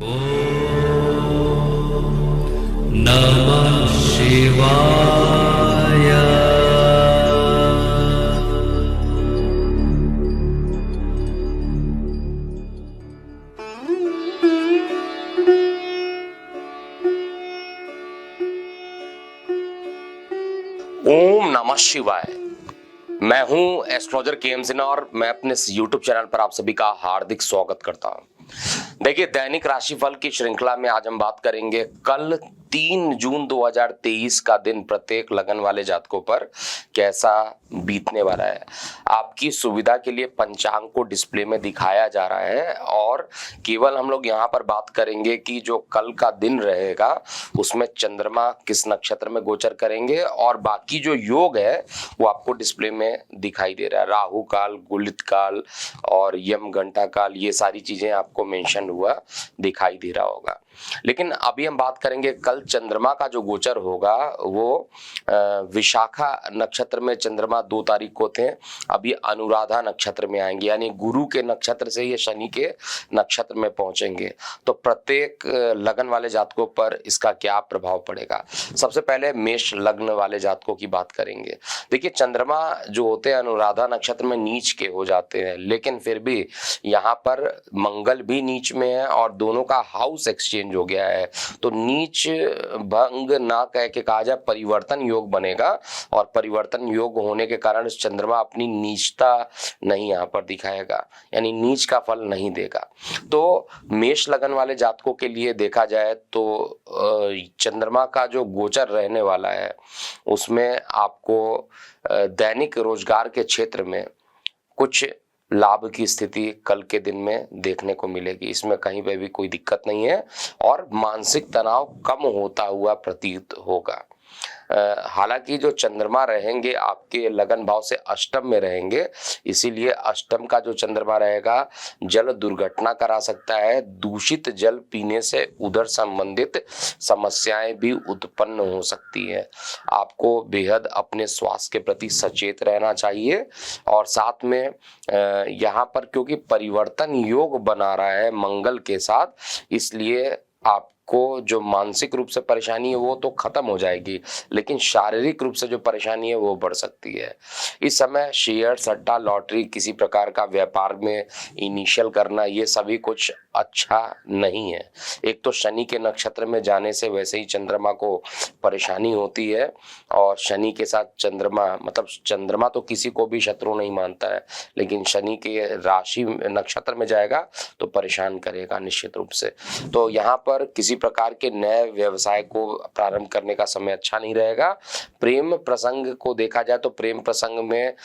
नमः शिवाय। ओम नमः शिवाय। मैं हूं एस्ट्रोलॉजर के सिन्हा और मैं अपने इस YouTube चैनल पर आप सभी का हार्दिक स्वागत करता हूं। देखिए, दैनिक राशिफल की श्रृंखला में आज हम बात करेंगे कल 3 जून 2023 का दिन प्रत्येक लगन वाले जातकों पर कैसा बीतने वाला है। आपकी सुविधा के लिए पंचांग को डिस्प्ले में दिखाया जा रहा है और केवल हम लोग यहाँ पर बात करेंगे कि जो कल का दिन रहेगा उसमें चंद्रमा किस नक्षत्र में गोचर करेंगे और बाकी जो योग है वो आपको डिस्प्ले में दिखाई दे रहा है। राहु काल, गुलित काल और यम घंटा काल, ये सारी चीजें आपको मेंशन हुआ दिखाई दे रहा होगा। लेकिन अभी हम बात करेंगे कल चंद्रमा का जो गोचर होगा वो विशाखा नक्षत्र में चंद्रमा 2 तारीख को थे, अभी अनुराधा नक्षत्र में आएंगे, यानी गुरु के नक्षत्र से ये शनि के नक्षत्र में पहुंचेंगे। तो प्रत्येक लगन वाले जातकों पर इसका क्या प्रभाव पड़ेगा। सबसे पहले मेष लग्न वाले जातकों की बात करेंगे। देखिए, चंद्रमा जो होते हैं अनुराधा नक्षत्र में नीच के हो जाते हैं, लेकिन फिर भी यहाँ पर मंगल भी नीच में है और दोनों का हाउस एक्सचेंज हो गया है। तो नीच भंग ना कह के कहा जाए, परिवर्तन योग बनेगा और परिवर्तन योग होने के कारण चंद्रमा अपनी नीचता नहीं यहाँ पर दिखाएगा, यानी नीच का फल नहीं देगा। तो मेष लगन वाले जातकों के लिए देखा जाए तो चंद्रमा का जो गोचर रहने वाला है उसमें आपको दैनिक रोजगार के क्षेत्र में कुछ लाभ की स्थिति कल के दिन में देखने को मिलेगी। इसमें कहीं पे भी कोई दिक्कत नहीं है और मानसिक तनाव कम होता हुआ प्रतीत होगा। हालांकि जो चंद्रमा रहेंगे आपके लगन भाव से अष्टम में रहेंगे, इसीलिए अष्टम का जो चंद्रमा रहेगा जल दुर्घटना करा सकता है। दूषित जल पीने से उधर संबंधित समस्याएं भी उत्पन्न हो सकती है। आपको बेहद अपने स्वास्थ्य के प्रति सचेत रहना चाहिए और साथ में यहाँ पर क्योंकि परिवर्तन योग बना रहा है मंगल के साथ, इसलिए आपको जो मानसिक रूप से परेशानी है वो तो खत्म हो जाएगी, लेकिन शारीरिक रूप से जो परेशानी है वो बढ़ सकती है। इस समय शेयर, सट्टा, लॉटरी, किसी प्रकार का व्यापार में इनिशियल करना, ये सभी कुछ अच्छा नहीं है। एक तो शनि के नक्षत्र में जाने से वैसे ही चंद्रमा को परेशानी होती है और शनि के साथ चंद्रमा, मतलब चंद्रमा तो किसी को भी शत्रु नहीं मानता है, लेकिन शनि के राशि नक्षत्र में जाएगा तो परेशान करेगा निश्चित रूप से। तो यहाँ पर किसी प्रकार के नए व्यवसाय को प्रारंभ करने का समय अच्छा नहीं रहेगा। प्रेम प्रसंग को देखा जाए तो प्रेम प्रसंग में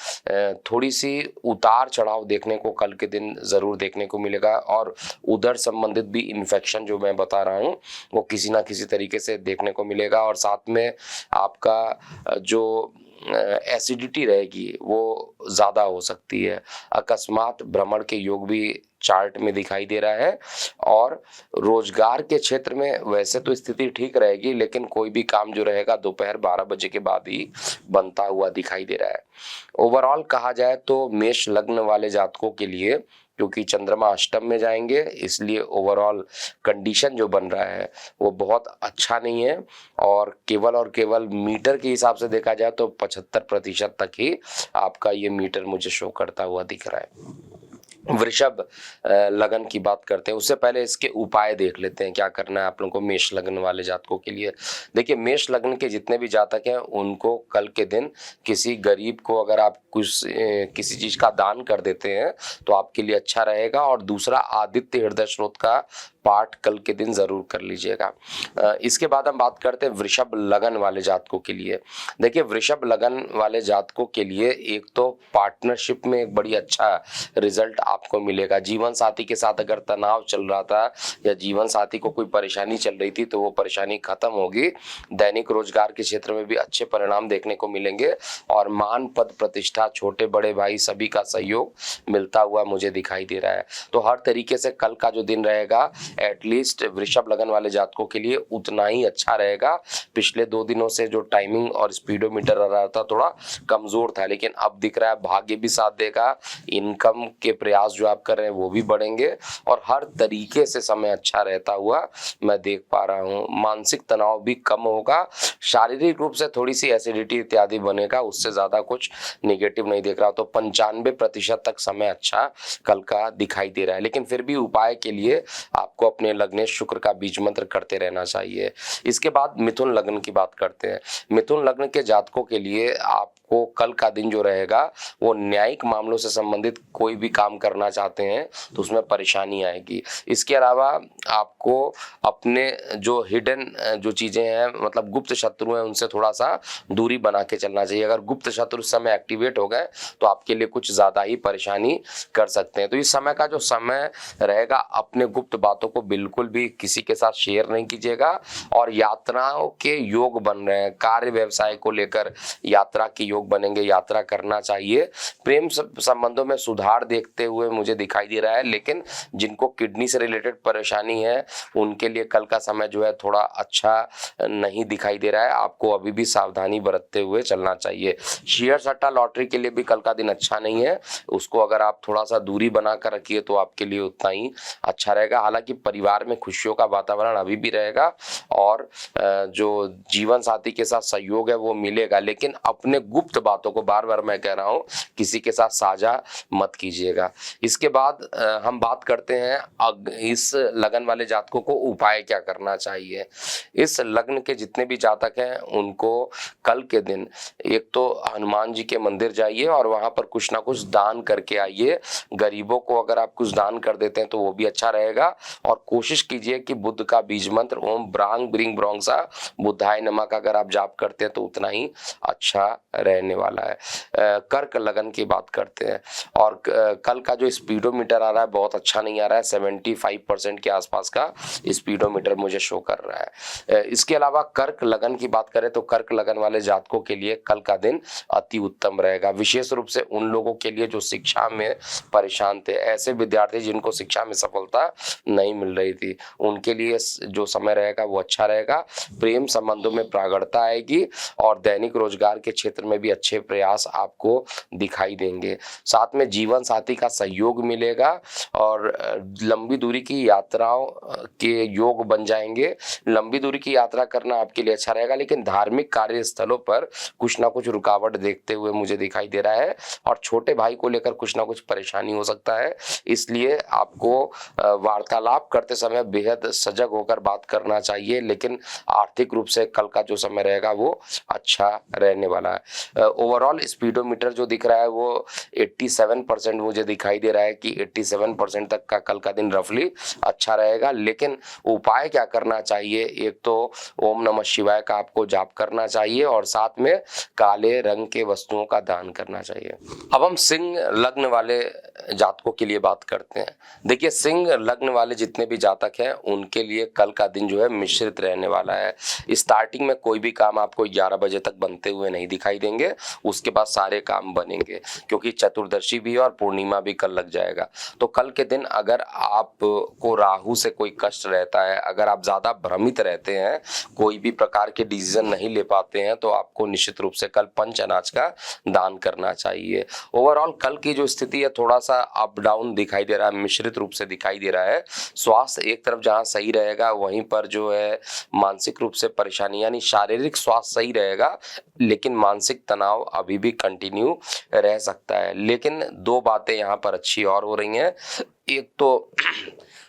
थोड़ी सी उतार चढ़ाव देखने को कल के दिन जरूर देखने को मिलेगा और उधर संबंधित भी इन्फेक्शन जो मैं बता रहा हूँ वो किसी ना किसी तरीके से देखने को मिलेगा और साथ में आपका जो एसिडिटी रहेगी वो ज्यादा हो सकती है। अकस्मात भ्रमण के योग भी चार्ट में दिखाई दे रहा है और रोजगार के क्षेत्र में वैसे तो स्थिति ठीक रहेगी, लेकिन कोई भी काम जो रहेगा दोपहर 12 बजे के बाद ही बनता हुआ दिखाई दे रहा है। ओवरऑल कहा जाए तो मेष लग्न वाले जातकों के लिए, क्योंकि चंद्रमा अष्टम में जाएंगे, इसलिए ओवरऑल कंडीशन जो बन रहा है वो बहुत अच्छा नहीं है और केवल मीटर के हिसाब से देखा जाए तो 75% तक ही आपका ये मीटर मुझे शो करता हुआ दिख रहा है। वृषभ लगन की बात करते हैं, उससे पहले इसके उपाय देख लेते हैं क्या करना है आप लोगों को मेष लगन वाले जातकों के लिए। देखिए, मेष लगन के जितने भी जातक हैं उनको कल के दिन किसी गरीब को अगर आप किसी चीज का दान कर देते हैं तो आपके लिए अच्छा रहेगा। और दूसरा, आदित्य हृदय स्रोत का पाठ कल के दिन जरूर कर लीजिएगा। इसके बाद हम बात करते हैं वृषभ लगन वाले जातकों के लिए। देखिए, वृषभ लगन वाले जातकों के लिए एक तो पार्टनरशिप में एक बड़ी अच्छा रिजल्ट आपको मिलेगा। जीवन साथी के साथ अगर तनाव चल रहा था या जीवन साथी को कोई परेशानी चल रही थी तो वो परेशानी खत्म होगी। दैनिक रोजगार के क्षेत्र में भी अच्छे परिणाम देखने को मिलेंगे और मान, पद, प्रतिष्ठा, छोटे बड़े भाई सभी का सहयोग मिलता हुआ मुझे दिखाई दे रहा है। तो हर तरीके से कल का जो दिन रहेगा एटलीस्ट वृषभ लगन वाले जातकों के लिए उतना ही अच्छा रहेगा। पिछले 2 दिनों से जो टाइमिंग और स्पीडोमीटर रहा था थोड़ा कमजोर था, लेकिन अब दिख रहा है भाग्य भी साथ देगा, इनकम के प्रयास प्रयास जो आप कर रहे हैं वो भी बढ़ेंगे और हर तरीके से समय अच्छा रहता हुआ मैं देख पा रहा हूँ। मानसिक तनाव भी कम होगा, शारीरिक रूप से थोड़ी सी एसिडिटी इत्यादि बनेगा, उससे ज्यादा कुछ नेगेटिव नहीं देख रहा। तो 95% तक समय अच्छा कल का दिखाई दे रहा है, लेकिन फिर भी उपाय के लिए आपको अपने लग्नेश शुक्र का बीज मंत्र करते रहना चाहिए। इसके बाद मिथुन लग्न की बात करते हैं। मिथुन लग्न के जातकों के लिए आपको कल का दिन जो रहेगा वो न्यायिक मामलों से संबंधित कोई भी काम करना चाहते हैं तो उसमें परेशानी आएगी। इसके अलावा आपको अपने जो हिडन जो चीजें हैं, मतलब गुप्त शत्रु हैं, उनसे थोड़ा सा दूरी बना के चलना चाहिए। अगर गुप्त शत्रु इस समय एक्टिवेट हो गए तो आपके लिए कुछ ज्यादा ही परेशानी कर सकते हैं। तो इस समय का जो समय रहेगा, अपने गुप्त बातों को बिल्कुल भी किसी के साथ शेयर नहीं कीजिएगा। और यात्राओं के योग बन रहे हैं, कार्य व्यवसाय को लेकर यात्रा के योग बनेंगे, यात्रा करना चाहिए। प्रेम संबंधों में सुधार देखते हुए मुझे दिखाई दे रहा है, लेकिन जिनको किडनी से रिलेटेड परेशानी है उनके लिए कल का समय जो है थोड़ा अच्छा नहीं दिखाई दे रहा है। आपको अभी भी सावधानी बरतते हुए चलना चाहिए। शेयर सट्टा लॉटरी के लिए भी कल का दिन अच्छा नहीं है, उसको अगर आप थोड़ा सा दूरी बना कर रखिए तो आपके लिए उतना ही अच्छा रहेगा। हालांकि परिवार में खुशियों का वातावरण अभी भी रहेगा और जो जीवन साथी के साथ सहयोग है वो मिलेगा, लेकिन अपने गुप्त बातों को, बार बार मैं कह रहा हूं, किसी के साथ साझा मत कीजिएगा। इसके बाद हम बात करते हैं इस लगन वाले जातकों को उपाय क्या करना चाहिए। इस लग्न के जितने भी जातक हैं उनको कल के दिन एक तो हनुमान जी के मंदिर जाइए और वहां पर कुछ ना कुछ दान करके आइए। गरीबों को अगर आप कुछ दान कर देते हैं तो वो भी अच्छा रहेगा। और कोशिश कीजिए कि बुद्ध का बीज मंत्र ओम ब्रांग ब्रिंग ब्रोंगसा बुद्धाय नमः का अगर आप जाप करते हैं तो उतना ही अच्छा रहने वाला है। कर्क लगन की बात करते हैं और कल का जो स्पीडोमीटर आ रहा है बहुत अच्छा नहीं आ रहा है। 75% के आसपास का स्पीडोमीटर मुझे शो कर रहा है। इसके अलावा कर्क लगन की बात करें तो कर्क लगन वाले जातकों के लिए कल का दिन अति उत्तम रहेगा, विशेष रूप से उन लोगों के लिए जो शिक्षा में परेशान थे, ऐसे विद्यार्थी जिनको शिक्षा में सफलता नहीं मिल रही थी, उनके लिए जो समय रहेगा वो अच्छा रहेगा। प्रेम संबंधों में प्रागढ़ता आएगी और दैनिक रोजगार के क्षेत्र में भी अच्छे प्रयास आपको दिखाई देंगे। साथ में जीवन साथी का सहयोग मिलेगा और लंबी दूरी की यात्राओं के योग बन जाएंगे। लंबी दूरी की यात्रा करना आपके लिए अच्छा रहेगा, लेकिन धार्मिक कार्यस्थलों पर कुछ ना कुछ रुकावट देखते हुए मुझे दिखाई दे रहा है और छोटे भाई को लेकर कुछ ना कुछ परेशानी हो सकता है। इसलिए आपको वार्तालाप करते समय बेहद सजग होकर बात करना चाहिए, लेकिन आर्थिक रूप से कल का जो समय रहेगा वो अच्छा रहने वाला है। ओवरऑल स्पीडोमीटर जो दिख रहा है वो 87% मुझे दिखाई दे रहा है कि 87% तक का कल का दिन रफली अच्छा रहेगा। लेकिन उपाय क्या करना चाहिए, एक तो ओम नमः शिवाय का आपको जाप करना चाहिए और साथ में काले रंग के वस्तुओं का दान करना चाहिए। अब हम सिंह लग्न वाले जातकों के लिए बात करते हैं। देखिए, सिंह लग्न वाले जितने भी जातक हैं उनके लिए कल का दिन जो है मिश्रित रहने वाला है। स्टार्टिंग में कोई भी काम आपको 11 बजे तक बनते हुए नहीं दिखाई देंगे, उसके बाद सारे काम बनेंगे क्योंकि चतुर्दशी भी है और पूर्णिमा भी कल लग जाएगा। तो कल के दिन अगर आपको राहु से कोई कष्ट रहता है, अगर आप ज्यादा भ्रमित रहते हैं, कोई भी प्रकार के डिसीजन नहीं ले पाते हैं, तो आपको निश्चित रूप से कल पंच अनाज का दान करना चाहिए। ओवरऑल कल की जो स्थिति है थोड़ा सा अप डाउन दिखाई दे रहा है, मिश्रित रूप से दिखाई दे रहा है। स्वास्थ्य एक तरफ जहां सही रहेगा वहीं पर जो है मानसिक रूप से परेशानी, यानी शारीरिक स्वास्थ्य सही रहेगा लेकिन मानसिक तनाव अभी भी कंटिन्यू रह सकता है। लेकिन दो बातें यहाँ पर अच्छी और हो रही हैं। एक तो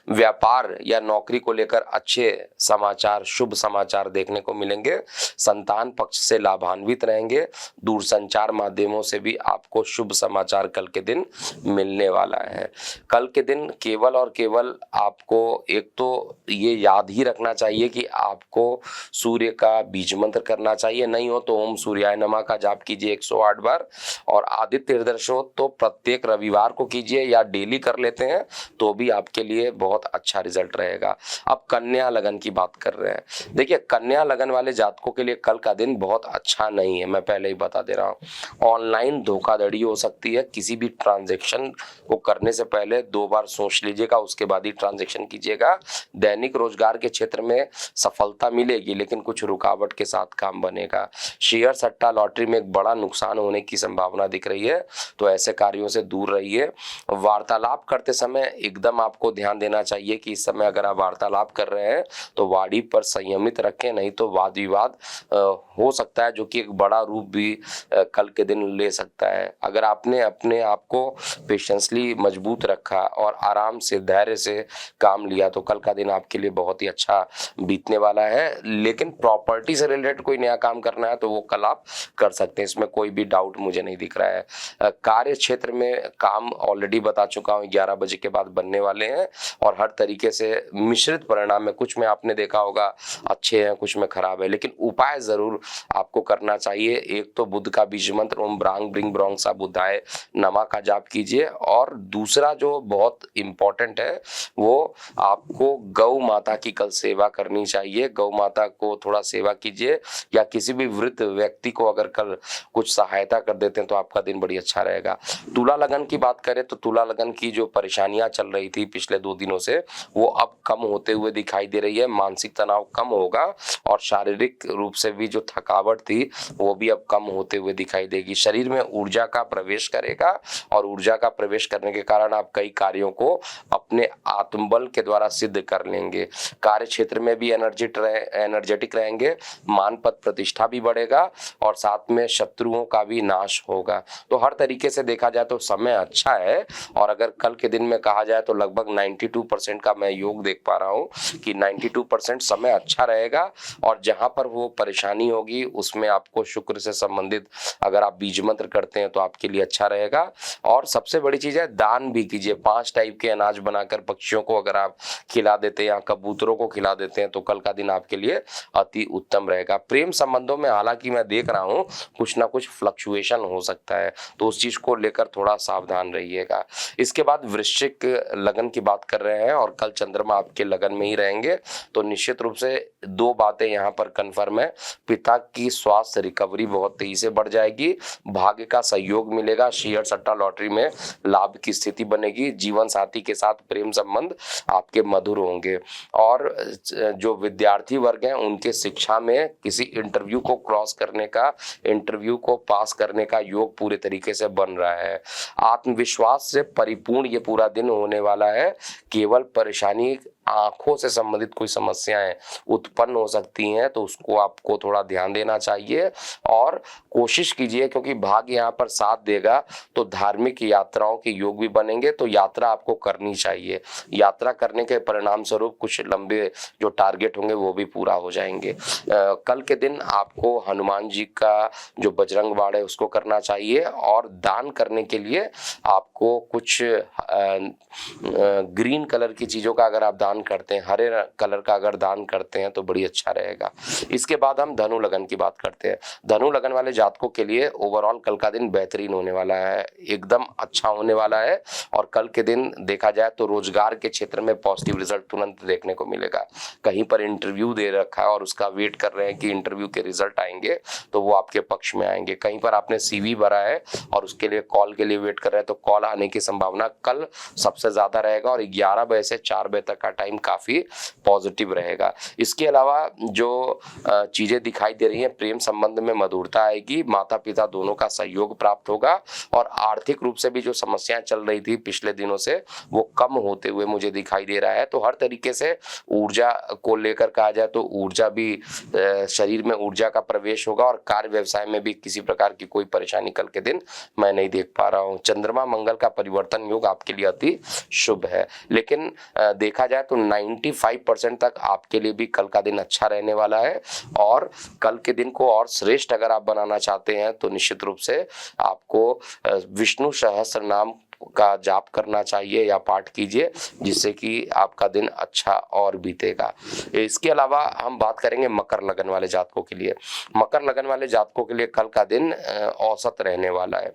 व्यापार या नौकरी को लेकर अच्छे समाचार, शुभ समाचार देखने को मिलेंगे। संतान पक्ष से लाभान्वित रहेंगे। दूरसंचार माध्यमों से भी आपको शुभ समाचार कल के दिन मिलने वाला है। कल के दिन केवल और केवल आपको एक तो ये याद ही रखना चाहिए कि आपको सूर्य का बीज मंत्र करना चाहिए, नहीं हो तो ओम सूर्याय नमः का जाप कीजिए 108 बार। और आदित्य हृदय तो प्रत्येक रविवार को कीजिए या डेली कर लेते हैं तो भी आपके लिए बहुत बहुत अच्छा रिजल्ट रहेगा। अब कन्या लगन की बात कर रहे हैं। देखिए, कन्या लगन वाले जातकों के लिए कल का दिन बहुत अच्छा नहीं है, मैं पहले ही बता दे रहा हूँ। ऑनलाइन धोखाधड़ी हो सकती है। किसी भी ट्रांजैक्शन को करने से पहले 2 बार सोच लीजिएगा, उसके बाद ही ट्रांजैक्शन कीजिएगा। दैनिक रोजगार के क्षेत्र में सफलता मिलेगी, लेकिन कुछ रुकावट के साथ काम बनेगा। शेयर सट्टा लॉटरी में एक बड़ा नुकसान होने की संभावना दिख रही है, तो ऐसे कार्यों से दूर रहिए। वार्तालाप करते समय एकदम आपको ध्यान देना चाहिए कि इस समय अगर आप वार्तालाप कर रहे हैं तो वाणी पर संयमित रखें, नहीं तो वाद विवाद हो सकता है, जो कि एक बड़ा रूप भी कल के दिन ले सकता है। अगर आपने अपने आप को पेशेंसली मजबूत रखा और आराम से धैर्य से काम लिया तो कल का दिन आपके लिए बहुत ही अच्छा बीतने वाला है। लेकिन प्रॉपर्टी से रिलेटेड कोई नया काम करना है तो वो कल आप कर सकते हैं, इसमें कोई भी डाउट मुझे नहीं दिख रहा है। कार्य क्षेत्र में काम ऑलरेडी बता चुका हूँ, 11 बजे के बाद बनने वाले हैं और हर तरीके से मिश्रित परिणाम है। कुछ में आपने देखा होगा अच्छे हैं, कुछ में खराब है, लेकिन उपाय जरूर आपको करना चाहिए। एक तो बुध का बीज मंत्र ओम ब्रांग ब्रिंग ब्रोंग सा बुधाय नमा का जाप कीजिए, और दूसरा जो बहुत इंपॉर्टेंट है वो आपको गौ माता की कल सेवा करनी चाहिए। गौ माता को थोड़ा सेवा कीजिए, या किसी भी वृद्ध व्यक्ति को अगर कल कुछ सहायता कर देते हैं तो आपका दिन बड़ी अच्छा रहेगा। तुला लगन की बात करें तो तुला लगन की जो परेशानियां चल रही थी पिछले 2 दिनों से, वो अब कम होते हुए दिखाई दे रही है। मानसिक तनाव कम होगा और शारीरिक रूप से भी जो थकावट थी वो भी अब कम होते हुए दिखाई देगी। शरीर में ऊर्जा का प्रवेश करेगा, और ऊर्जा का प्रवेश करने के कारण आप कई कार्यों को अपने आत्मबल के द्वारा सिद्ध कर लेंगे। कार्य क्षेत्र में भी एनर्जेटिक रहेंगे, मान पद प्रतिष्ठा भी बढ़ेगा और साथ में शत्रुओं का भी नाश होगा। तो हर तरीके से देखा जाए तो समय अच्छा है, और अगर कल के दिन में कहा जाए तो लगभग 92% का मैं योग देख पा रहा हूँ कि 92% समय अच्छा रहेगा। और जहां पर वो परेशानी होगी उसमें आपको शुक्र से संबंधित अगर आप बीज मंत्र करते हैं तो आपके लिए अच्छा रहेगा। और सबसे बड़ी चीज है, दान भी कीजिए। 5 टाइप के अनाज बनाकर पक्षियों को अगर आप खिला देते हैं या कबूतरों को खिला देते हैं तो कल का दिन आपके लिए अति उत्तम रहेगा। प्रेम संबंधों में हालांकि मैं देख रहा हूँ कुछ ना कुछ फ्लक्चुएशन हो सकता है, तो उस चीज को लेकर थोड़ा सावधान रहिएगा। इसके बाद वृश्चिक लगन की बात कर रहे हैं, और कल चंद्रमा आपके लगन में ही रहेंगे, तो निश्चित रूप से 2 बातें यहाँ पर कन्फर्म है। पिता की स्वास्थ्य रिकवरी बहुत तेजी से बढ़ जाएगी, भाग्य का सहयोग मिलेगा, शेयर सट्टा लॉटरी में लाभ की स्थिति बनेगी, जीवन साथी के साथ प्रेम संबंध आपके मधुर होंगे। और जो विद्यार्थी वर्ग हैं उनके शिक्षा में किसी इंटरव्यू को क्रॉस करने का, इंटरव्यू को पास करने का योग पूरे तरीके से बन रहा है। आत्मविश्वास से परिपूर्ण ये पूरा दिन होने वाला है। केवल परेशानी आंखों से संबंधित कोई समस्याएं उत्पन्न हो सकती हैं, तो उसको आपको थोड़ा ध्यान देना चाहिए और कोशिश कीजिए, क्योंकि भाग्य यहाँ पर साथ देगा तो धार्मिक यात्राओं के योग भी बनेंगे, तो यात्रा आपको करनी चाहिए। यात्रा करने के परिणाम स्वरूप कुछ लंबे जो टारगेट होंगे वो भी पूरा हो जाएंगे। कल के दिन आपको हनुमान जी का जो बजरंग बाण है उसको करना चाहिए, और दान करने के लिए आपको कुछ ग्रीन कलर की चीजों का अगर आप दान करते हैं, हरे कलर का अगर दान करते हैं तो बड़ी अच्छा रहेगा। इसके बाद हम धनु लगन की बात करते हैं। धनु लगन वाले जातकों के लिए ओवरऑल कल का दिन बेहतरीन होने वाला है, एकदम अच्छा होने वाला है। और कल के दिन देखा जाए तो रोजगार के क्षेत्र में पॉजिटिव रिजल्ट तुरंत देखने को मिलेगा। कहीं पर इंटरव्यू दे रखा है और उसका वेट कर रहे हैं कि इंटरव्यू के रिजल्ट आएंगे, तो वो आपके पक्ष में आएंगे। कहीं पर आपने CV भरा है और उसके लिए कॉल के लिए वेट कर रहे हैं, तो कॉल आने की संभावना कल सबसे ज्यादा रहेगा, और 11 बजे से 4 बजे तक का टाइम काफी पॉजिटिव रहेगा। इसके अलावा जो चीजें दिखाई दे रही हैं, प्रेम संबंध में मधुरता आएगी, माता पिता दोनों का सहयोग प्राप्त होगा, और आर्थिक रूप से भी जो समस्याएं चल रही थी पिछले दिनों से वो कम होते हुए मुझे दिखाई दे रहा है। तो हर तरीके से ऊर्जा को लेकर कहा जाए तो ऊर्जा भी, शरीर में ऊर्जा का प्रवेश होगा, और कार्य व्यवसाय में भी किसी प्रकार की कोई परेशानी कल के दिन मैं नहीं देख पा रहा हूँ। चंद्रमा मंगल का परिवर्तन योग आपके लिए अति शुभ है, लेकिन देखा जाए तो 95% तक आपके लिए भी कल का दिन अच्छा रहने वाला है। और कल के दिन को और श्रेष्ठ अगर आप बनाना चाहते हैं तो निश्चित रूप से आपको विष्णु सहस्त्र नाम का जाप करना चाहिए या पाठ कीजिए, जिससे कि आपका दिन अच्छा और बीतेगा। इसके अलावा हम बात करेंगे मकर लगन वाले जातकों के लिए। मकर लगन वाले जातकों के लिए कल का दिन औसत रहने वाला है,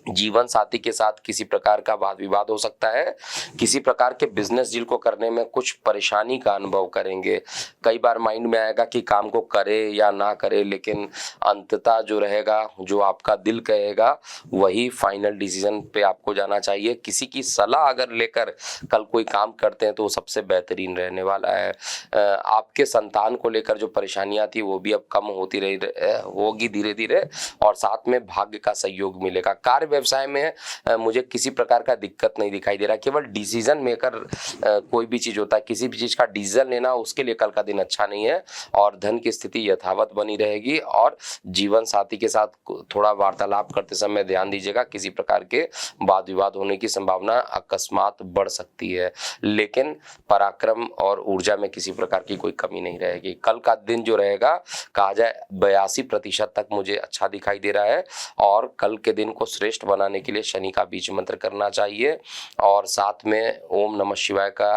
जीवन साथी के साथ किसी प्रकार का वाद विवाद हो सकता है। किसी प्रकार के बिजनेस डील को करने में कुछ परेशानी का अनुभव करेंगे। कई बार माइंड में आएगा कि काम को करे या ना करे, लेकिन अंततः जो रहेगा, जो आपका दिल कहेगा, वही फाइनल डिसीजन पे आपको जाना चाहिए। किसी की सलाह अगर लेकर कल कोई काम करते हैं तो वो सबसे बेहतरीन रहने वाला है। आपके संतान को लेकर जो परेशानियां थी वो भी अब कम होती होगी धीरे धीरे, और साथ में भाग्य का सहयोग मिलेगा। कार्य व्यवसाय में मुझे किसी प्रकार का दिक्कत नहीं दिखाई दे रहा। केवल डिसीजन मेकर कोई भी चीज होता है, किसी भी चीज का डिसीजन लेना, उसके लिए कल का दिन अच्छा नहीं है। और धन की स्थिति यथावत बनी रहेगी। और जीवन साथी के साथ थोड़ा वार्तालाप करते समय ध्यान दीजिएगा, किसी प्रकार के वाद विवाद होने की संभावना अकस्मात बढ़ सकती है, लेकिन पराक्रम और ऊर्जा में किसी प्रकार की कोई कमी नहीं रहेगी। कल का दिन जो रहेगा, कहा जाए 82% तक मुझे अच्छा दिखाई दे रहा है। और कल के दिन को श्रेष्ठ बनाने के लिए शनि का बीज मंत्र करना चाहिए, और साथ में ओम नमः शिवाय का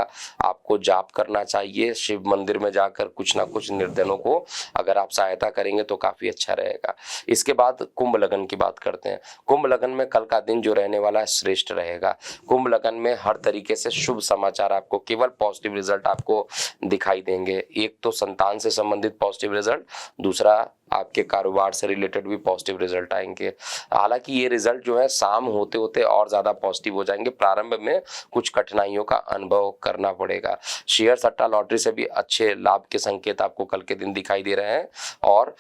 आपको जाप करना चाहिए। शिव मंदिर में जाकर कुछ ना कुछ निर्धनों को अगर आप सहायता करेंगे तो काफी अच्छा रहेगा। इसके बाद कुंभ लगन की बात करते हैं। कुंभ लगन में कल का दिन जो रहने वाला है श्रेष्ठ रहेगा। कुंभ लगन में हर तरीके से शुभ समाचार, आपको केवल पॉजिटिव रिजल्ट आपको दिखाई देंगे। एक तो संतान से संबंधित पॉजिटिव रिजल्ट, दूसरा आपके कारोबार से रिलेटेड भी पॉजिटिव रिजल्ट आएंगे। हालांकि ये रिजल्ट जो है शाम होते होते और ज्यादा पॉजिटिव हो जाएंगे। प्रारंभ में कुछ कठिनाइयों का अनुभव करना पड़ेगा। शेयर सट्टा लॉटरी से भी अच्छे लाभ के संकेत आपको कल के दिन दिखाई दे रहे हैं। और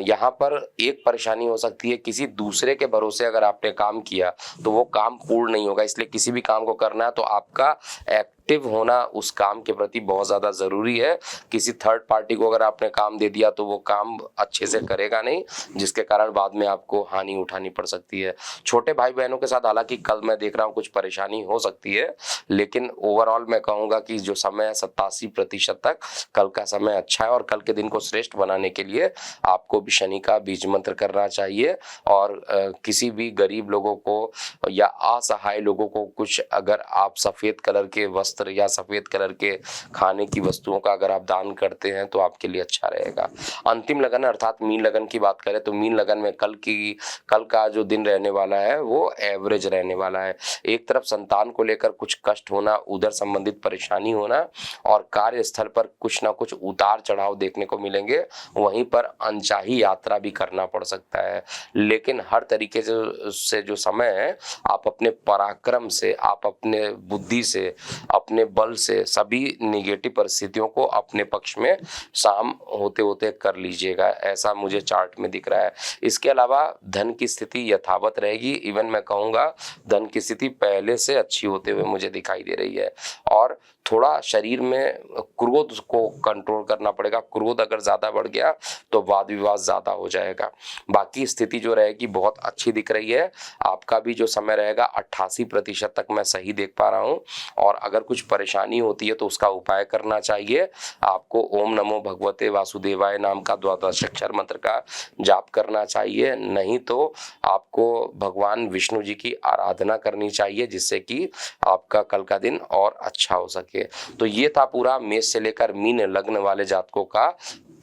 यहाँ पर एक परेशानी हो सकती है, किसी दूसरे के भरोसे अगर आपने काम किया तो वो काम पूर्ण नहीं होगा। इसलिए किसी भी काम को करना है तो आपका एक्टिव होना उस काम के प्रति बहुत ज्यादा जरूरी है। किसी थर्ड पार्टी को अगर आपने काम दे दिया तो वो काम अच्छे से करेगा नहीं, जिसके कारण बाद में आपको हानि उठानी पड़ सकती है। छोटे भाई बहनों के साथ हालांकि कल मैं देख रहा हूँ कुछ परेशानी हो सकती है, लेकिन ओवरऑल मैं कहूंगा कि जो समय है 87% तक कल का समय अच्छा है। और कल के दिन को श्रेष्ठ बनाने के लिए आपको भी शनि का बीज मंत्र करना चाहिए। और किसी भी गरीब लोगों को या असहाय लोगों को कुछ अगर आप सफेद कलर के वस्त्र या सफेद कलर के खाने की वस्तुओं का अगर आप दान करते हैं तो आपके लिए अच्छा रहेगा। अंतिम लगन अर्थात मीन लगन की बात करें तो मीन लगन में कल का जो दिन रहने वाला है वो एवरेज रहने वाला है। एक तरफ संतान को लेकर कुछ कष्ट होना, उधर संबंधित परेशानी होना, और कार्यस्थल पर कुछ ना कुछ उतार चढ़ाव देखने को मिलेंगे। वहीं पर अनचाही यात्रा भी करना पड़ सकता है। लेकिन हर तरीके से जो समय है, आप अपने पराक्रम से, आप अपने बुद्धि से, अपने बल से सभी निगेटिव परिस्थितियों को अपने पक्ष में शाम होते होते कर लीजिएगा, ऐसा मुझे चार्ट में दिख रहा है। इसके अलावा धन की स्थिति यथावत रहेगी। इवन मैं कहूँगा धन की स्थिति पहले से अच्छी होते हुए मुझे दिखाई दे रही है। और थोड़ा शरीर में क्रोध को कंट्रोल करना पड़ेगा। क्रोध अगर ज्यादा बढ़ गया तो वाद विवाद ज्यादा हो जाएगा। बाकी स्थिति जो रहेगी बहुत अच्छी दिख रही है। आपका भी जो समय रहेगा 88% तक मैं सही देख पा रहा हूँ। और अगर कुछ परेशानी होती है तो उसका उपाय करना चाहिए। आपको ओम नमो भगवते वासुदेवाय नाम का 12 अक्षर मंत्र का जाप करना चाहिए। नहीं तो आपको भगवान विष्णु जी की आराधना करनी चाहिए, जिससे कि आपका कल का दिन और अच्छा हो सके। तो ये था पूरा मेष से लेकर मीन लग्न वाले जातकों का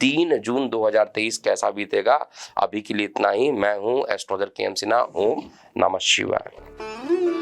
3 जून 2023 कैसा बीतेगा। अभी के लिए इतना ही। मैं हूं एस्ट्रोलॉजर के एम सिन्हा। ओम नमः शिवाय।